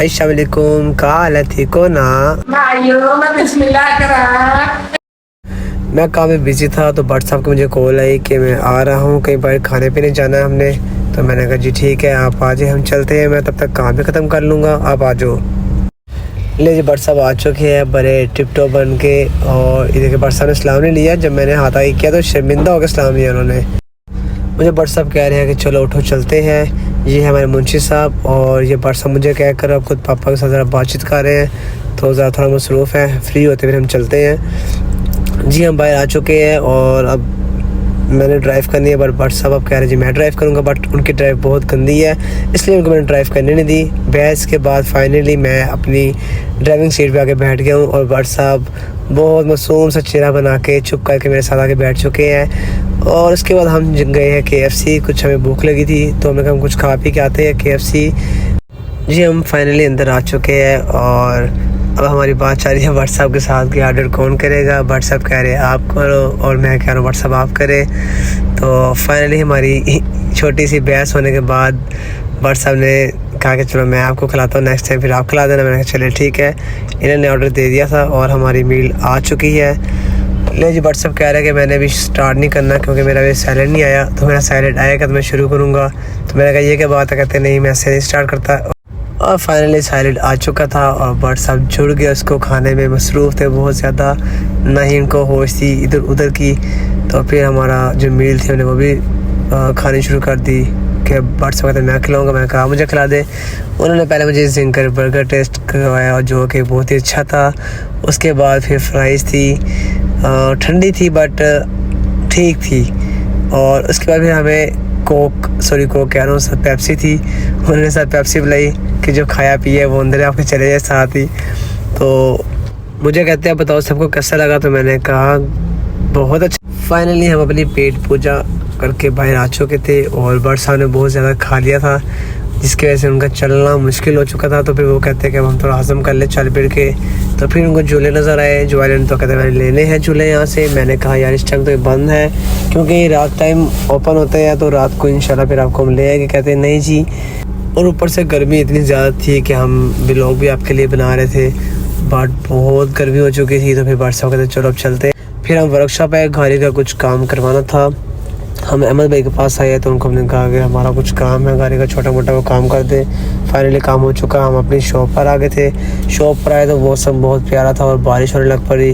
अस्सलाम वालेकुम, का हाल ठीक हो ना। मैं काम में बिजी था तो भट्ट साहब की मुझे कॉल आई कि मैं आ रहा हूँ, कहीं पर खाने पीने जाना है हमने। तो मैंने कहा जी ठीक है, आप आ जाए, हम चलते हैं, मैं तब तक काम भी ख़त्म कर लूँगा, आप आ जाओ। ले जी, भट्ट साहब आ चुके हैं बड़े टिप टॉप बन के। और इधर के भट्ट साहब ने सलाम नहीं लिया, जब मैंने हाथ आई किया तो शर्मिंदा होकर सलाम लिया उन्होंने। मुझे भट्ट साहब कह रहे हैं कि चलो उठो चलते हैं, ये है हमारे मुंशी साहब। और ये भट्ट साहब मुझे कह कर अब खुद पापा के साथ ज़रा बातचीत कर रहे हैं, तो ज़रा थोड़ा मसरूफ़ है, फ्री होते फिर हम चलते हैं। जी हम बाहर आ चुके हैं और अब मैंने ड्राइव करनी है, बट भट्ट साहब अब कह रहे हैं जी मैं ड्राइव करूँगा, बट उनकी ड्राइव बहुत गंदी है, इसलिए उनको मैंने ड्राइव करने नहीं दी। बहस के बाद फाइनली मैं अपनी ड्राइविंग सीट पे आके बैठ गया हूँ और भट्ट साहब बहुत मासूम सा चेहरा बना के चुप करके मेरे साथ आके बैठ चुके हैं। और उसके बाद हम गए हैं KFC, कुछ हमें भूख लगी थी तो हमने कहा हम कुछ खा पी के आते हैं KFC। जी हम फाइनली अंदर आ चुके हैं और अब हमारी बात चल रही है भट्ट साहब के साथ कि ऑर्डर कौन करेगा। भट्ट साहब कह रहे हैं आप करो और मैं कह रहा हूँ भट्ट साहब आप करें। तो फाइनली हमारी छोटी सी बहस होने के बाद भट्ट साहब ने कहा कि चलो मैं आपको खिलाता हूँ, नेक्स्ट टाइम फिर आप खिला देना। मैंने कहा चलिए ठीक है। इन्होंने ऑर्डर दे दिया था और हमारी मील आ चुकी है। ले जी, भट्ट साहब कह रहे हैं कि मैंने अभी स्टार्ट नहीं करना क्योंकि मेरा अभी सैलेड नहीं आया, तो मेरा सैलेड आएगा तो मैं शुरू करूँगा। तो मैंने कहा ये क्या बात है, कहते नहीं मैं ऐसे नहीं स्टार्ट करता। और फाइनली सैलेड आ चुका था और भट्ट साहब जुड़ गए उसको खाने में, मसरूफ़ थे बहुत ज़्यादा, ना ही इनको होश थी इधर उधर की। तो फिर हमारा जो मील थी उन्हें वो भी खानी शुरू कर दी कि भट्ट साहब कहते मैं खिलाऊँगा, मैंने कहा मुझे खिला दे। उन्होंने पहले मुझे जिंकर बर्गर टेस्ट करवाया और जो कि बहुत ही अच्छा था। उसके बाद फिर फ्राइज़ थी, ठंडी थी बट ठीक थी। और उसके बाद फिर हमें कोक कह रहा हूँ, सब पेप्सी थी, उन्होंने सब पेप्सी बुलाई कि जो खाया पिया वो अंदर आपके चले जाए साथ ही। तो मुझे कहते हैं बताओ सबको कैसा लगा, तो मैंने कहा बहुत अच्छा। फाइनली हम अपनी पेट पूजा करके बाहर आ चुके थे और भट्ट साहब ने बहुत ज़्यादा खा लिया था जिसकी वजह से उनका चलना मुश्किल हो चुका था। तो फिर वो कहते हैं कि अब हम थोड़ा हज़म कर ले चल फिर के। तो फिर उनको झूले नज़र आए, जो वाले तो कहते हैं मैंने लेने हैं झूले यहाँ से। मैंने कहा यार इस टाइम तो ये बंद है क्योंकि रात टाइम ओपन होते हैं, तो रात को इंशाल्लाह फिर आपको हम ले आएंगे। कहते हैं नहीं जी, और ऊपर से गर्मी इतनी ज़्यादा थी कि हम व्लॉग भी आपके लिए बना रहे थे, बट बहुत गर्मी हो चुकी थी। तो फिर भट्ट साहब कहते चलो अब चलते हैं। फिर हम वर्कशॉप आए, गाड़ी का कुछ काम करवाना था। हम अहमद भाई के पास आए तो उनको हमने कहा कि हमारा कुछ काम है गाड़ी का, छोटा मोटा वो काम कर दे। फाइनली काम हो चुका, हम अपनी शॉप पर आ गए थे। शॉप पर आए तो मौसम बहुत प्यारा था और बारिश होने लग पड़ी।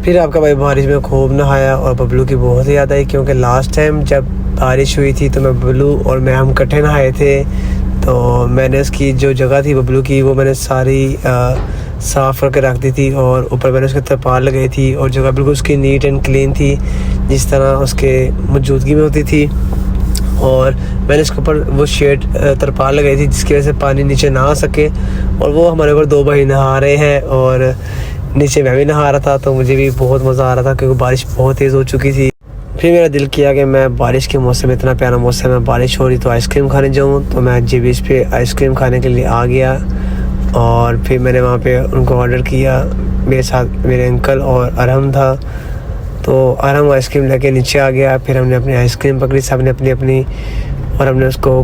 फिर आपका भाई बारिश में खूब नहाया और बबलू की बहुत याद आई क्योंकि लास्ट टाइम जब बारिश हुई थी तो मैं बबलू और मैं हम इकट्ठे नहाए थे। तो मैंने उसकी जो जगह थी बबलू की वो मैंने सारी साफ़ करके रख दी थी और ऊपर मैंने उसके तरपाल लगाई थी और जगह बिल्कुल उसकी नीट एंड क्लीन थी जिस तरह उसके मौजूदगी में होती थी। और मैंने इसके ऊपर वो शेड तरपाल लगाई थी जिसकी वजह से पानी नीचे ना आ सके। और वो हमारे ऊपर दो भाई नहा रहे हैं और नीचे मैं भी नहा रहा था, तो मुझे भी बहुत मज़ा आ रहा था क्योंकि बारिश बहुत तेज़ हो चुकी थी। फिर मेरा दिल किया कि मैं बारिश के मौसम, इतना प्यारा मौसम है, बारिश हो रही तो आइसक्रीम खाने जाऊँ। तो मैं JB's पे आइसक्रीम खाने के लिए आ गया और फिर मैंने वहाँ पे उनको ऑर्डर किया। मेरे साथ मेरे अंकल और अरहम था, तो अरहम आइसक्रीम लेके नीचे आ गया। फिर हमने अपनी आइसक्रीम पकड़ी, सब ने अपनी अपनी, और हमने उसको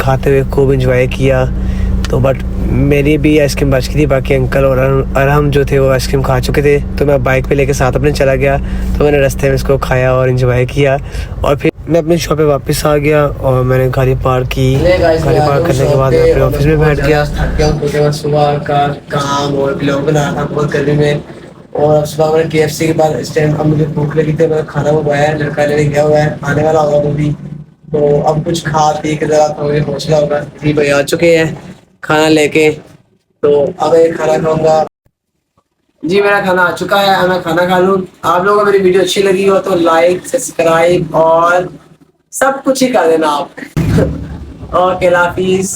खाते हुए खूब इंजॉय किया। तो बट मेरी भी आइसक्रीम बच गई थी, बाकी अंकल और अरहम जो थे वो आइसक्रीम खा चुके थे। तो मैं बाइक पे लेके साथ अपने चला गया, तो मैंने रास्ते में इसको खाया और इंजॉय किया। और फिर मैं अपनी शॉप पे वापस आ गया और मैंने गाड़ी पार्क की। गाड़ी पार्क करने के बाद मैं अपने ऑफिस में बैठ गया। सुबह का काम और ब्लॉग बना रहा था बहुत गर्मी में। और सुबह मैंने KFC के बाद इस टाइम अब मुझे भूख लगी थी, मैंने खाना मंगवाया है, लड़का लेने गया हुआ है, आने वाला होगा वो भी। तो अब कुछ खा पी के ज़रा थोड़ी हौसला होगा। जी भाई आ चुके हैं खाना लेके, तो अब एक खाना खाऊंगा। जी मेरा खाना आ चुका है, अब मैं खाना खा लूँ। आप लोगों को मेरी वीडियो अच्छी लगी हो तो लाइक सब्सक्राइब और सब कुछ ही कर देना आप। ओके, अल्लाह हाफिज़।